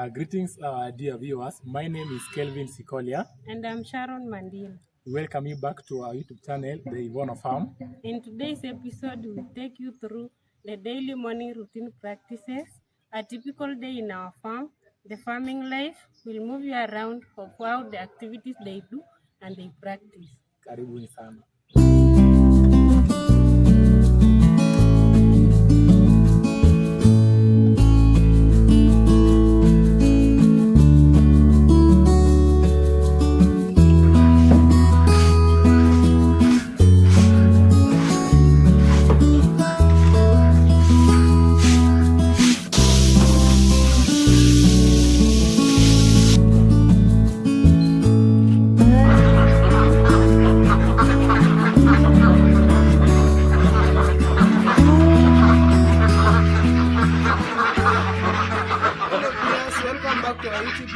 Greetings, dear viewers. My name is Kelvin Sikolia. And I'm Sharon Mandil. We welcome you back to our YouTube channel, the Ivono Farm. In today's episode, we'll take you through the daily morning routine practices, a typical day in our farm, the farming life. We'll move you around of how the activities they do and they practice. Karibuni sana.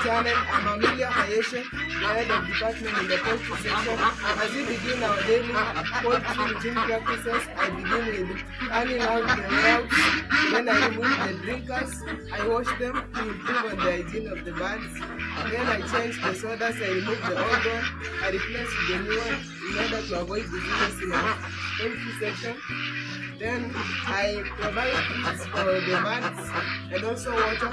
Channel. I'm Amelia Hayeshe, the head of department in the poultry section. As we begin our daily poultry routine practices, I begin with cleaning out the wells, then I remove the drinkers, I wash them to improve on the hygiene of the birds, then I change the sawdust, I remove the old one, I replace with the new one in order to avoid diseases in our poultry section. Then I provide feeds for the birds and also water.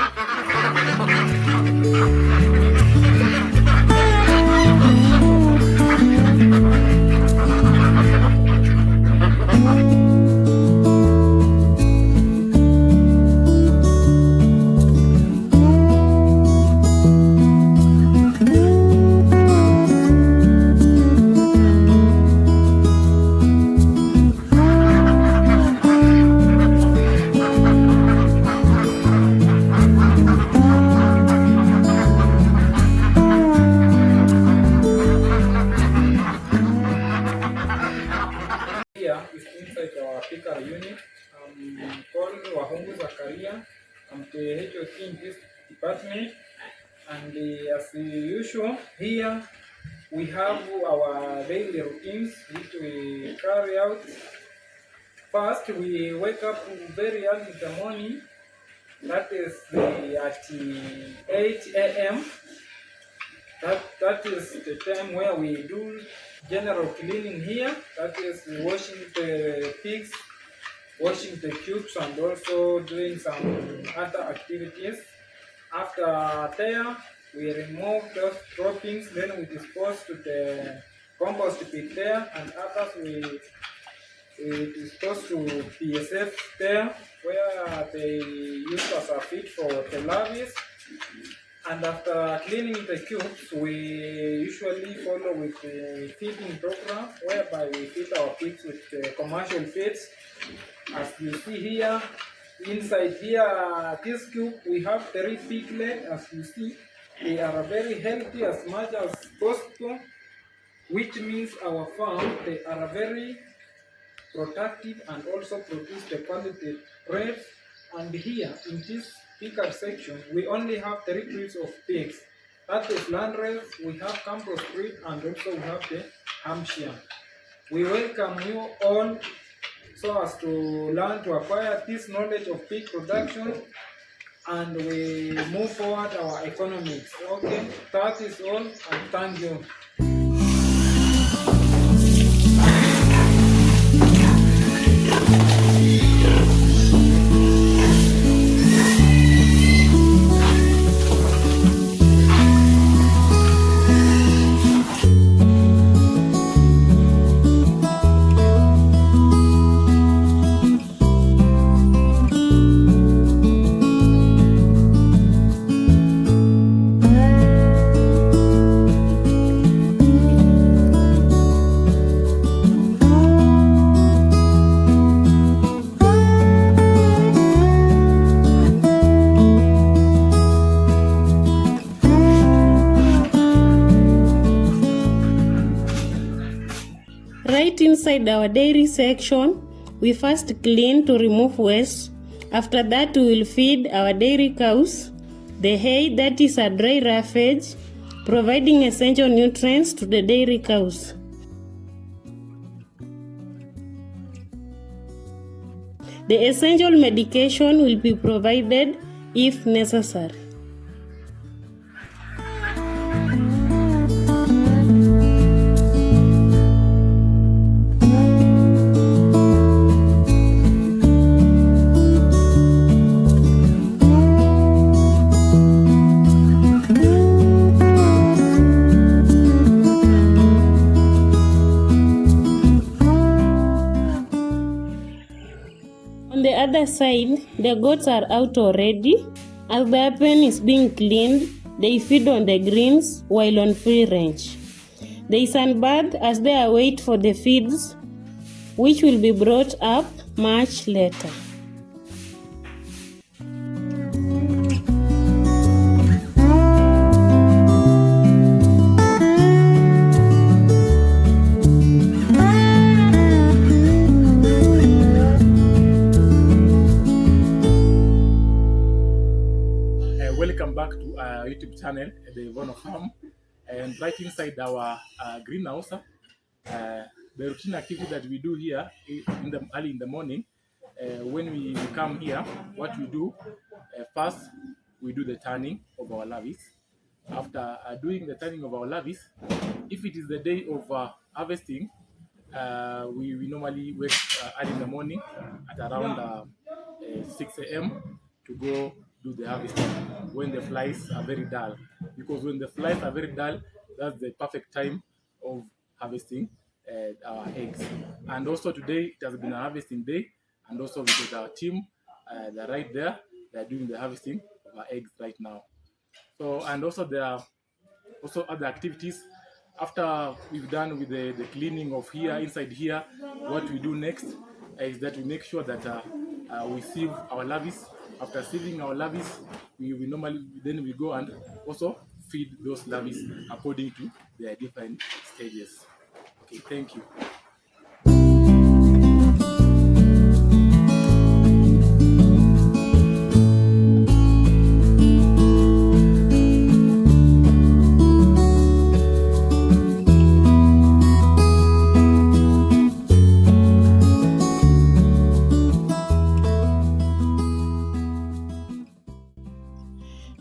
Inside our piggery unit. I'm called I'm the HOC in this department, and as usual here we have our daily routines which we carry out. First, we wake up very early in the morning, that is at 8 a.m. That is the time where we do general cleaning here, that is washing the pigs, washing the cubes, and also doing some other activities. After there, we remove those droppings, then we dispose to the compost pit there, and others we dispose to PSF there, where they use as a feed for the larvae. And after cleaning the cubes, we usually follow with the feeding program, whereby we feed our pigs with commercial feeds. As you see here, inside here, this cube, we have 3 piglets. As you see, they are very healthy as much as possible, which means our farm, they are very productive and also produce the quality breeds. And here, in this piggery section, we only have 3 breeds of pigs. That is landrace, we have campus breed, and also we have the Hampshire. We welcome you all so as to learn to acquire this knowledge of pig production, and we move forward our economics. Okay, that is all, and thank you. Right inside our dairy section, we first clean to remove waste. After that, we will feed our dairy cows the hay, that is a dry roughage, providing essential nutrients to the dairy cows. The essential medication will be provided if necessary. side, the goats are out already. As the pen is being cleaned, they feed on the greens while on free range. They sunbathe as they await for the feeds, which will be brought up much later. Welcome back to our YouTube channel, the Ivono Farm. And right inside our greenhouse, the routine activity that we do here early in the morning, when we come here, what we do, first we do the turning of our lavis. After doing the turning of our lavis, if it is the day of harvesting, we normally wake early in the morning at around 6 a.m. to go do the harvesting when the flies are very dull, because when the flies are very dull, that's the perfect time of harvesting our eggs. And also today it has been a harvesting day, and also with our team, they're right there, they're doing the harvesting of our eggs right now. So, and also there are also other activities. After we've done with the cleaning of here, inside here, what we do next is that we make sure that we sieve our lavis. After sieving our lavis, we normally then we go and also feed those lavis according to their different stages. Okay, thank you.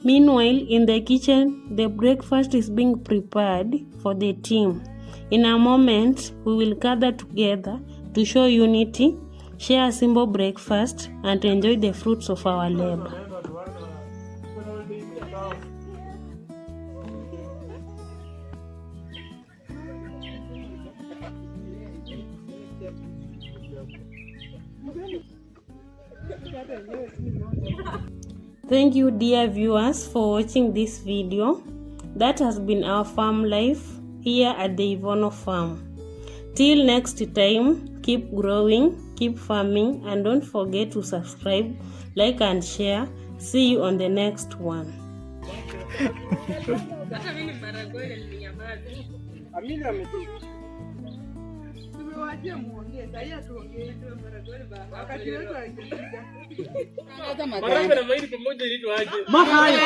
Meanwhile, in the kitchen, the breakfast is being prepared for the team. In a moment, we will gather together to show unity, share a simple breakfast, and enjoy the fruits of our labor. Thank you, dear viewers, for watching this video. That has been our farm life here at the Ivono farm. Till next time, keep growing, keep farming, and don't forget to subscribe, like, and share. See you on the next one. Maharagwe na mahindi pamoja inaitwa aje? Maharagwe.